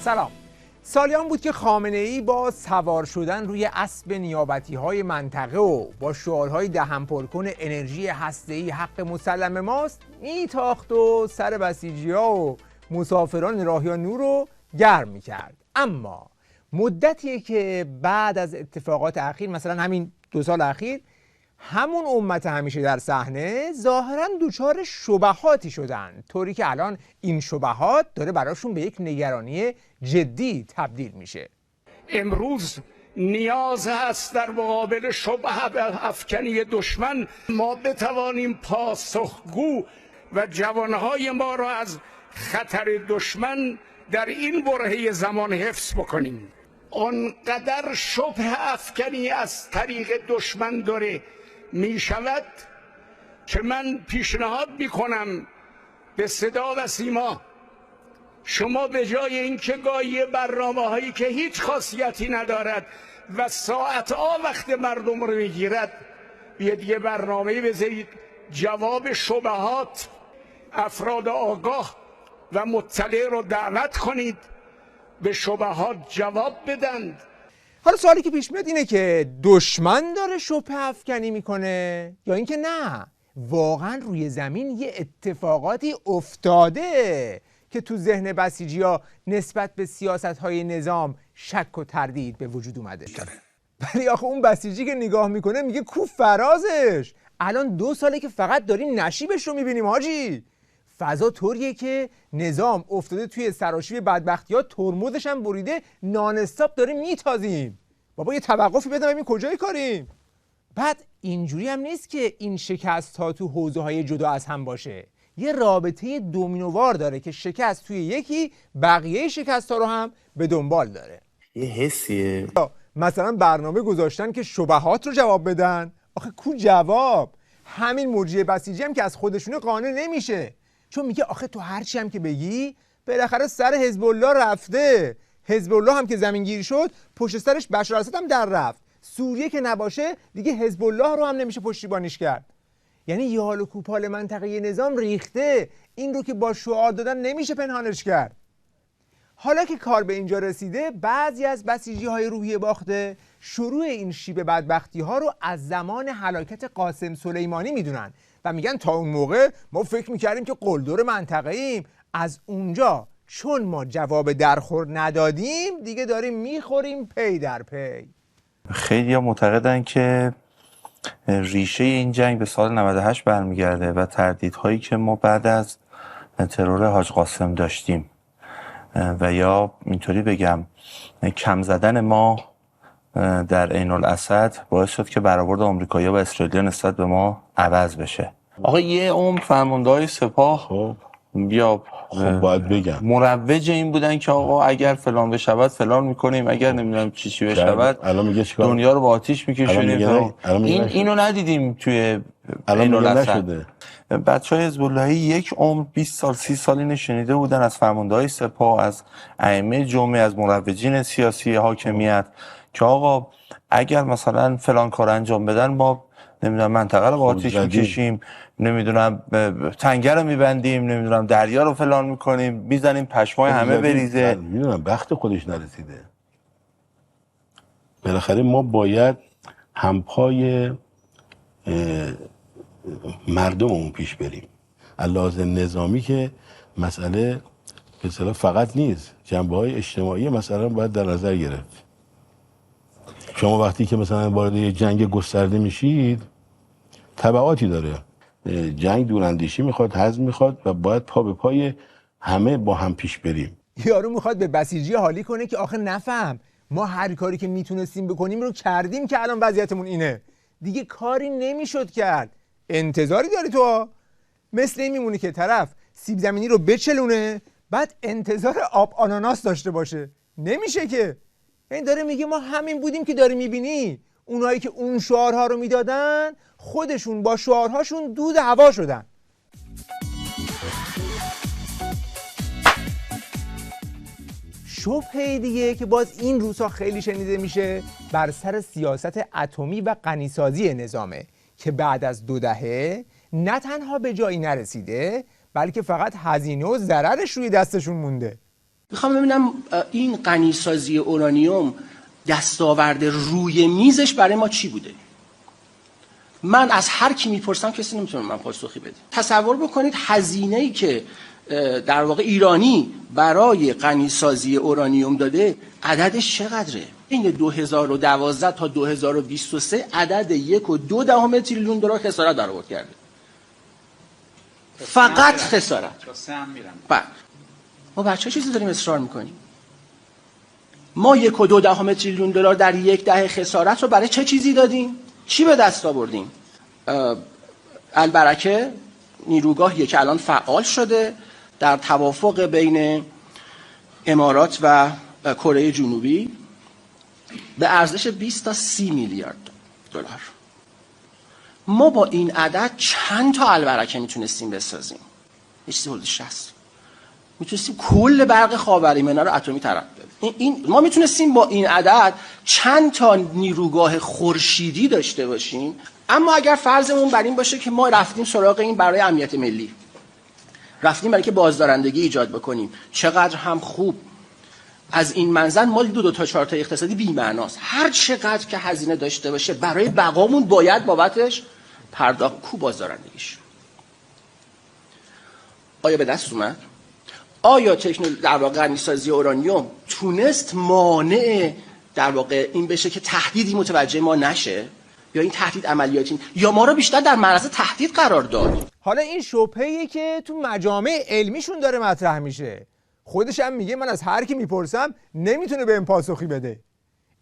سلام. سالیان بود که خامنه‌ای با سوار شدن روی اسب نیابتی‌های منطقه و با شعارهای دهن پرکن انرژی هسته‌ای حق مسلم ماست میتاخت و سر بسیجی‌ها و مسافران راهیان نور رو گرم میکرد. اما مدتیه که بعد از اتفاقات اخیر، مثلا همین 2 سال اخیر، همون امت همیشه در صحنه ظاهراً دچار شبهاتی شدن، طوری که الان این شبهات داره براشون به یک نگرانی جدی تبدیل میشه. امروز نیاز هست در مقابل شبهه افکنی دشمن ما بتوانیم پاسخگو و جوانهای ما را از خطر دشمن در این برهه زمان حفظ بکنیم. آنقدر شبهه افکنی از طریق دشمن داره می شود که من پیشنهاد می کنم به صدا و سیما شما به جای اینکه گاهی برنامه هایی که هیچ خاصیتی ندارد و ساعتها وقت مردم رو میگیرد، بیاید یه برنامه بذارید جواب شبهات افراد آگاه و مطلع رو دعوت کنید به شبهات جواب بدند. حالا سوالی که پیش میاد اینه که دشمن داره شبهه افکنی میکنه یا اینکه نه واقعا روی زمین یه اتفاقاتی افتاده که تو ذهن بسیجی‌ها نسبت به سیاست‌های نظام شک و تردید به وجود اومده. ولی آخه اون بسیجی که نگاه میکنه میگه کو فرازش، الان 2 ساله که فقط داریم نشیبش رو میبینیم حاجی. فضا طوریه که نظام افتاده توی سراشیب بدبختی‌ها، ترمزش هم بریده، نان استاپ داریم میتازیم. بابا یه توقفی بده ببین کجای کاریم. بعد اینجوری هم نیست که این شکست‌ها تو حوزه‌های جدا از هم باشه، یه رابطه دومینووار داره که شکست توی یکی بقیه شکست‌ها رو هم به دنبال داره. یه حسیه. مثلا برنامه گذاشتن که شبهات رو جواب بدن. آخه کو جواب؟ همین مرجع بسیجی هم که از خودشونه قانع نمیشه، چون میگه آخه تو هرچی هم که بگی بالاخره سر حزب الله رفته. حزب الله هم که زمینگیر شد پشت سرش بشار الاسد هم در رفت. سوریه که نباشه دیگه حزب الله رو هم نمیشه پشتیبانیش کرد. یعنی یه حال و کوپال منطقه نظام ریخته، این رو که با شعار دادن نمیشه پنهانش کرد. حالا که کار به اینجا رسیده، بعضی از بسیجی‌های روحیه باخته شروع این شیب بدبختی‌ها رو از زمان هلاکت قاسم سلیمانی میدونن و میگن تا اون موقع ما فکر میکردیم که قلدر منطقه ایم، از اونجا چون ما جواب درخور ندادیم دیگه داریم میخوریم پی در پی. خیلی ها معتقدن که ریشه این جنگ به سال 98 برمیگرده و تردیدهایی که ما بعد از ترور حاج قاسم داشتیم و یا اینطوری بگم کم زدن ما در عین الاسد باعث شد که برآورد آمریکایی‌ها و اسرائیلی‌ها نسبت به ما عوض بشه. آقا یه عمر فرمانده‌های سپاه یا باید بگم مروج این بودن که آقا اگر فلان بشود فلان میکنیم، اگر نمیدونم چی بشود دنیا رو با آتیش میکشونیم. اینو ندیدیم توی عین الاسد. بچهای حزب اللهی یک عمر 20 سال 30 سال اینو شنیده بودن از فرمانده‌های سپاه، از ائمه جمعه، از مروجین سیاسی حاکمیت که آقا اگر مثلا فلان کار انجام بدن ما نمیدونم منطقه رو با آتیش میکشیم، نمیدونم تنگه رو میبندیم، نمیدونم دریا رو فلان میکنیم، میزنیم پشمای همه بریزه. میدونم وقت خودش نرسیده. بالاخره ما باید همپای مردممون پیش بریم. علاوه نظامی که مسئله به اصطلاح فقط نیست، جنبه‌های اجتماعی مثلا باید در نظر گرفت. شما وقتی که مثلا وارد یه جنگ گسترده میشید تبعاتی داره. جنگ دوراندیشی میخواد، حزم میخواد و باید پا به پای همه با هم پیش بریم. یارو میخواد به بسیجی حالی کنه که آخه نفهم ما هر کاری که میتونستیم بکنیم رو کردیم که الان وضعیتمون اینه، دیگه کاری نمیشد کرد. انتظاری داری تو؟ مثل این میمونه که طرف سیب زمینی رو بچلونه بعد انتظار آب آناناس داشته باشه. نمیشه که. این داره میگه ما همین بودیم که داری میبینی اونایی که اون شعارها رو میدادن خودشون با شعارهاشون دود هوا شدن. شبهه دیگه که باز این روزها خیلی شنیده میشه بر سر سیاست اتمی و غنیسازی نظامه که بعد از 2 دهه نه تنها به جایی نرسیده بلکه فقط هزینه و ضررش روی دستشون مونده. میخوام ببینم این غنیسازی اورانیوم دستاورد روی میزش برای ما چی بوده. من از هر کی میپرسم کسی نمیتونه من پاسخی بده. تصور بکنید هزینه‌ای که در واقع ایرانی برای غنیسازی اورانیوم داده عددش چقدره؟ این 2012 تا 2023 عدد 1.2 تریلیون دلار خسارت درآورد کرده. فقط خسارت. بعد ما بچه چیزی داریم اصرار میکنیم. ما 1.2 تریلیون دلار در یک دهه خسارت رو برای چه چیزی دادیم؟ چی به دست آوردیم؟ البرکه نیروگاهیه که الان فعال شده در توافق بین امارات و کره جنوبی به ارزش 20 تا 30 میلیارد دلار. ما با این عدد چند تا البرکه میتونستیم بسازیم؟ یه چیزی حدود 60. میتونستیم کل برق خاورمیانه رو اتمی ترقی بدیم. ما میتونستیم با این عدد چند تا نیروگاه خورشیدی داشته باشیم. اما اگر فرضمون بر این باشه که ما رفتیم سراغ این برای امنیت ملی، رفتیم برای که بازدارندگی ایجاد بکنیم، چقدر هم خوب. از این منظر ما 2 تا 4 تا اقتصادی بی‌معناست. هر چقدر که هزینه داشته باشه برای بقامون باید بابتش پرداخت. کو بازدارندگیش؟ آیا به دست اومد؟ آیا در واقع غنیسازی اورانیوم تونست مانع در واقع این بشه که تهدیدی متوجه ما نشه، یا این تهدید عملیاتی، یا ما رو بیشتر در معرض تهدید قرار داد؟ حالا این شبهه‌ایه که تو مجامع علمیشون داره مطرح میشه. خودش هم میگه من از هر کی میپرسم نمیتونه بهم پاسخی بده.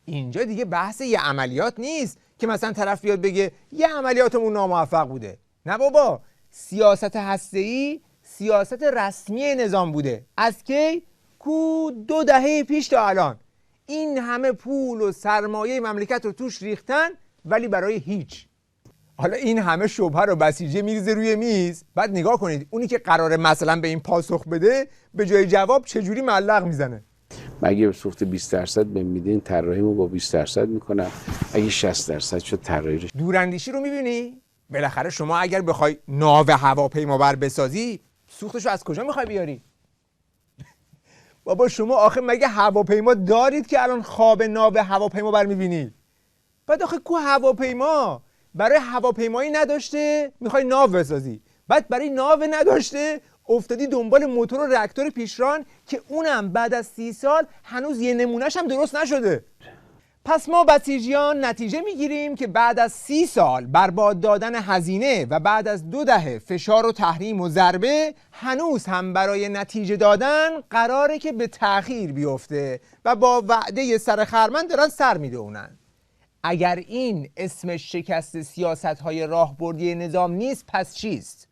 اینجا دیگه بحث یه عملیات نیست که مثلا طرف بیاد بگه یه عملیاتمون ناموفق بوده. نه بابا، سیاست هسته‌ای سیاست رسمی نظام بوده. از کی؟ 2 دهه پیش تا الان این همه پول و سرمایه مملکت رو توش ریختن، ولی برای هیچ. حالا این همه شبهه رو بسیجی میریزه روی میز، بعد نگاه کنید اونی که قراره مثلا به این پاسخ بده به جای جواب چجوری ملق میزنه. اگه سوخت 20% بهم میدین طراحیمو با 20% میکنم، اگه 60% شد طراحی. دوراندیشی رو میبینی؟ بالاخره شما اگر بخوای ناو هواپیمابر بسازی سوختشو از کجا میخوای بیاری؟ بابا شما آخه مگه هواپیما دارید که الان خواب ناو هواپیمابر میبینید؟ بعد آخه کو هواپیما؟ برای هواپیمایی نداشته میخوای ناو بسازی، بعد برای ناو نداشته افتادی دنبال موتور و راکتور پیشران که اونم بعد از 30 سال هنوز یه نمونهش هم درست نشده. پس ما بسیجیان نتیجه میگیریم که بعد از 30 سال برباد دادن هزینه و بعد از 2 دهه فشار و تحریم و ضربه هنوز هم برای نتیجه دادن قراره که به تأخیر بیفته و با وعده سر خرمن دارن سر میدونن. اگر این اسم شکست سیاست‌های راهبردی نظام نیست پس چیست؟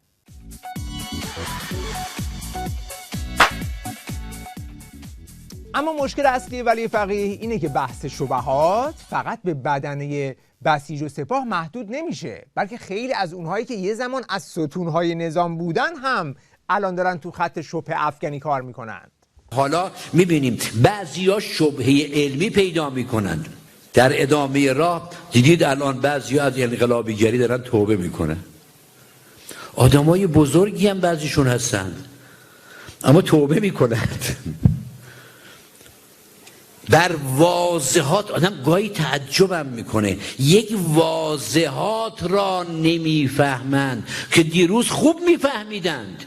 اما مشکل اصلی ولی فقیه اینه که بحث شبهات فقط به بدنه بسیج و سپاه محدود نمیشه، بلکه خیلی از اونهایی که یه زمان از ستونهای نظام بودن هم الان دارن تو خط شبهه افکنی کار میکنن. حالا میبینیم بعضیا شبهه علمی پیدا میکنن. در ادامه راه دیدید الان بعضیا از انقلابیگری دارن توبه میکنن. آدمای بزرگی هم بعضیشون هستن اما توبه میکنن. در واضحات آدم گاهی تعجبم میکنه، یک واضحات را نمیفهمند که دیروز خوب میفهمیدند.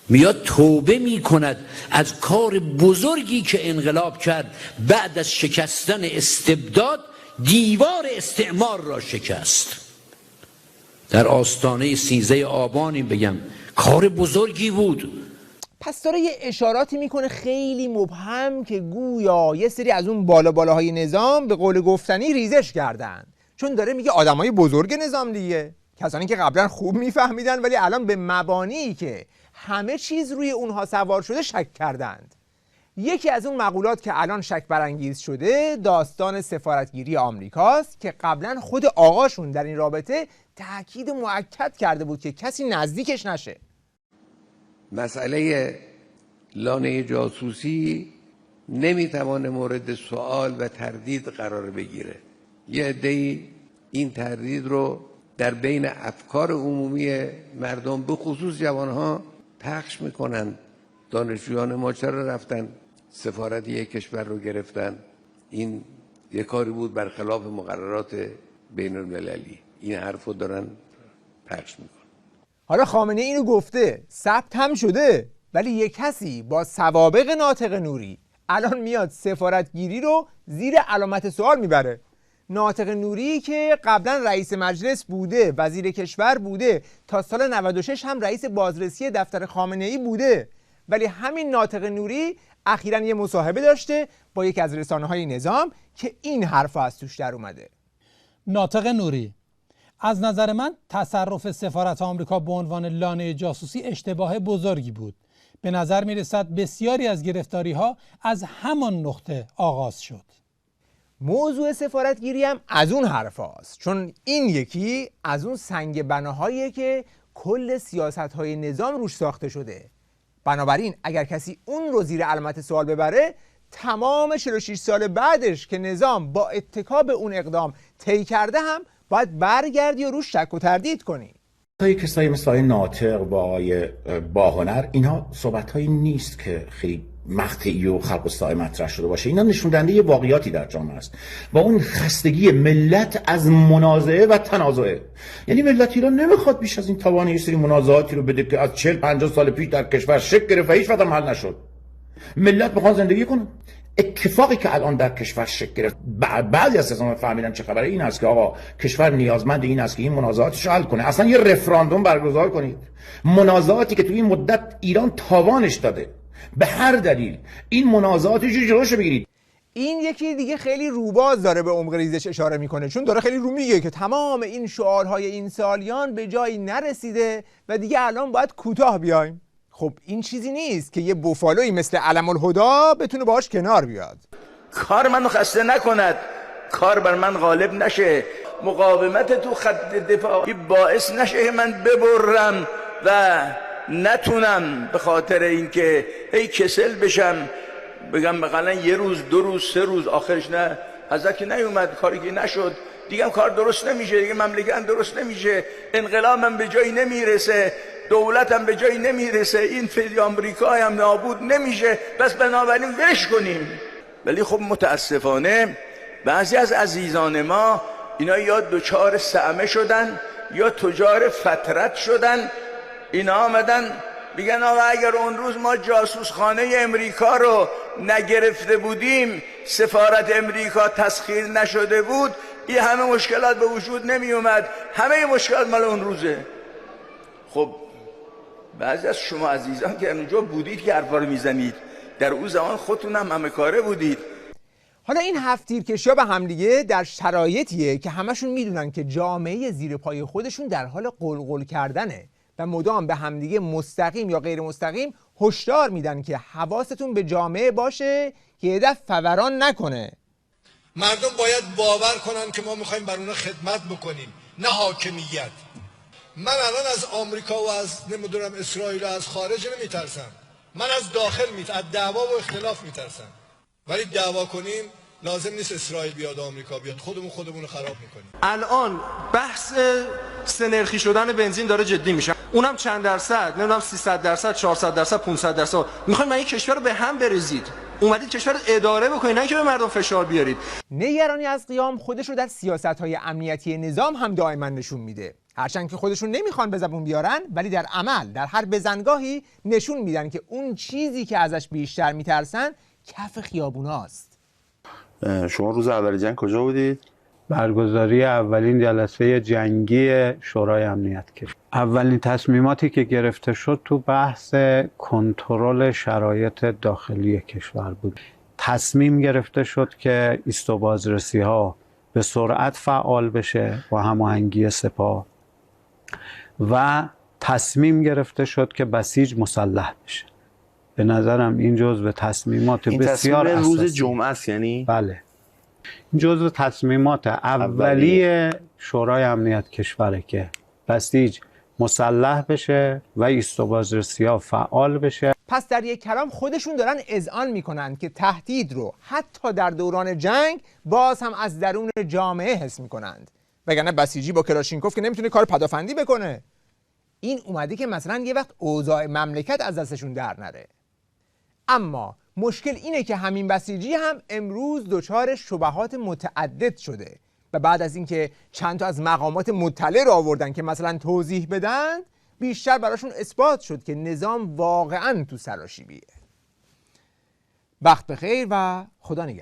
میاد توبه میکند از کار بزرگی که انقلاب کرد، بعد از شکستن استبداد دیوار استعمار را شکست. در آستانه 13 آبان این بگم کار بزرگی بود. پس داره یه اشاراتی میکنه خیلی مبهم که گویا یه سری از اون بالاهای نظام به قول گفتنی ریزش کردن، چون داره میگه آدمای بزرگ نظام دیگه، کسانی که قبلا خوب میفهمیدن ولی الان به مبانی که همه چیز روی اونها سوار شده شک کردند. یکی از اون مقولات که الان شک برانگیز شده داستان سفارتگیری آمریکاست که قبلا خود آقاشون در این رابطه تاکید مؤکد کرده بود که کسی نزدیکش نشه. مسئله لانه جاسوسی نمیتوانه مورد سوال و تردید قرار بگیره. یه عده‌ای این تردید رو در بین افکار عمومی مردم به خصوص جوانها پخش میکنن دانشجویان ما چرا رفتن سفارت یک کشور رو گرفتن؟ این یه کاری بود برخلاف مقررات بین المللی. این حرف رو دارن پخش میکنن. حالا خامنه اینو گفته، ثبت هم شده، ولی یک کسی با سوابق ناطق نوری الان میاد سفارتگیری رو زیر علامت سوال میبره. ناطق نوری که قبلا رئیس مجلس بوده، وزیر کشور بوده، تا سال 96 هم رئیس بازرسی دفتر خامنه‌ای بوده، ولی همین ناطق نوری اخیراً یه مصاحبه داشته با یکی از رسانه‌های نظام که این حرفا از توش در اومده. ناطق نوری: از نظر من تصرف سفارت آمریکا به عنوان لانه جاسوسی اشتباه بزرگی بود. به نظر می رسد بسیاری از گرفتاری ها از همان نقطه آغاز شد. موضوع سفارتگیری هم از اون حرف هاست، چون این یکی از اون سنگ بناهاییه که کل سیاست‌های نظام روش ساخته شده. بنابراین اگر کسی اون رو زیر علامت سوال ببره، تمام 46 سال بعدش که نظام با اتکا به اون اقدام طی کرده هم باید برگردی و روش شک و تردید کنی. کسایی مثل آقای ناطق با آقای باهنر، اینها صحبت‌هایی نیست که خیلی مقطعی و خلق الصاع مطرح شده باشه. اینا نشون دهنده یه واقعیاتی در جامعه است و اون خستگی ملت از منازعه و تنازعه. یعنی ملت ایران نمیخواد بیش از این توان یه سری منازعاتی رو بده که از 40-50 سال پیش در کشور شکل گرفت و هیچ وقت حل نشد. ملت میخوان زندگی کنن. اتفاقی که الان در کشور شکل گرفت، بعضی از کسان فهمیدن چه خبره، این است که آقا کشور نیازمند این است که این منازعاتش رو حل کنه. اصلا یه رفراندوم برگزار کنید. منازعاتی که توی این مدت ایران تاوانش داده به هر دلیل، این منازعاتش رو جلوش بگیرید. این یکی دیگه خیلی روباز داره به عمق ریزش اشاره میکنه، چون داره خیلی رو میگه که تمام این شعارهای این سالیان به جایی نرسیده و دیگه الان باید کوتاه بیایم. خب این چیزی نیست که یه بوفالویی مثل علم الهدا بتونه باهاش کنار بیاد. کار منو خسته نکند، کار بر من غالب نشه، مقاومت تو خط دفاعی باعث نشه من ببرم و نتونم به خاطر اینکه هی کسل بشم بگم مثلا یه روز 2 روز 3 روز آخرش نه حضرت که نیومد، کاری که نشد دیگه کار درست نمیشه، دیگه مملکت درست نمیشه، انقلابم به جایی نمیرسه، دولتم به جایی نمیرسه، این فیض آمریکا هم نابود نمیشه، بس بنابراین ولش کنیم. ولی خب متاسفانه بعضی از عزیزان ما اینا یا دچار سعمه شدن یا تجار فترت شدن. اینا آمدن میگن آقا اگر اون روز ما جاسوس خانه امریکا رو نگرفته بودیم، سفارت امریکا تسخیر نشده بود، این همه مشکلات به وجود نمی اومد. همه مشکلات مال اون روزه. خب بعضی از شما عزیزان که اونجا بودید که حرفا رو میزنید، در اون زمان خودتون هم همه کاره بودید. حالا این هفت تیرکشی‌ها به همدیگه در شرایطیه که همشون میدونن که جامعه زیر پای خودشون در حال قلقل کردنه و مدام به همدیگه مستقیم یا غیر مستقیم هشدار میدن که حواستون به جامعه باشه که یه دفعه فوران نکنه. مردم باید باور کنن که ما میخوایم بر اونها خدمت بکنیم، نه حاکمیت. من الان از آمریکا و از نمیدونم اسرائیل و از خارج نمیترسم، من از داخل از دعوا و اختلاف میترسم. ولی دعوا کنیم لازم نیست اسرائیل بیاد آمریکا بیاد، خودمون رو خراب میکنیم. الان بحث سنرخی شدن بنزین داره جدی میشه، اونم چند درصد، نمیدونم 300%، 400%، 500%. میخوایم من این کشور رو به هم بریزید، اومدید کشور رو اداره بکنید، نه که به مردم فشار بیارید. نگرانی از قیام خودش رو در سیاست‌های امنیتی نظام هم دائما نشون میده. هرچند که خودشون نمیخوان به زبون بیارن، ولی در عمل در هر بزنگاهی نشون میدن که اون چیزی که ازش بیشتر میترسن کف خیابوناست. شما روز اول جنگ کجا بودید؟ برگزاری اولین جلسه جنگی شورای امنیت کشور. اولین تصمیماتی که گرفته شد تو بحث کنترل شرایط داخلی کشور بود. تصمیم گرفته شد که ایست و بازرسی ها به سرعت فعال بشه با هماهنگی سپاه و تصمیم گرفته شد که بسیج مسلح بشه. به نظرم این جزو تصمیمات بسیار اساسی. روز جمعه است یعنی؟ بله. این جزو تصمیمات اولیه شورای امنیت کشوره که بسیج مسلح بشه و ایست و بازرسی ها فعال بشه. پس در یک کلام خودشون دارن اذعان میکنن که تهدید رو حتی در دوران جنگ باز هم از درون جامعه حس میکنند، وگرنه بسیجی با کلاشینکوف که نمیتونه کار پدافندی بکنه. این اومده که مثلا یه وقت اوضاع مملکت از دستشون در نره. اما مشکل اینه که همین بسیجی هم امروز دچار شبهات متعدد شده و بعد از اینکه چند تا از مقامات مطلع رو آوردن که مثلا توضیح بدن، بیشتر براشون اثبات شد که نظام واقعاً تو سراشیبیه. وقت بخیر و خدا نگهدار.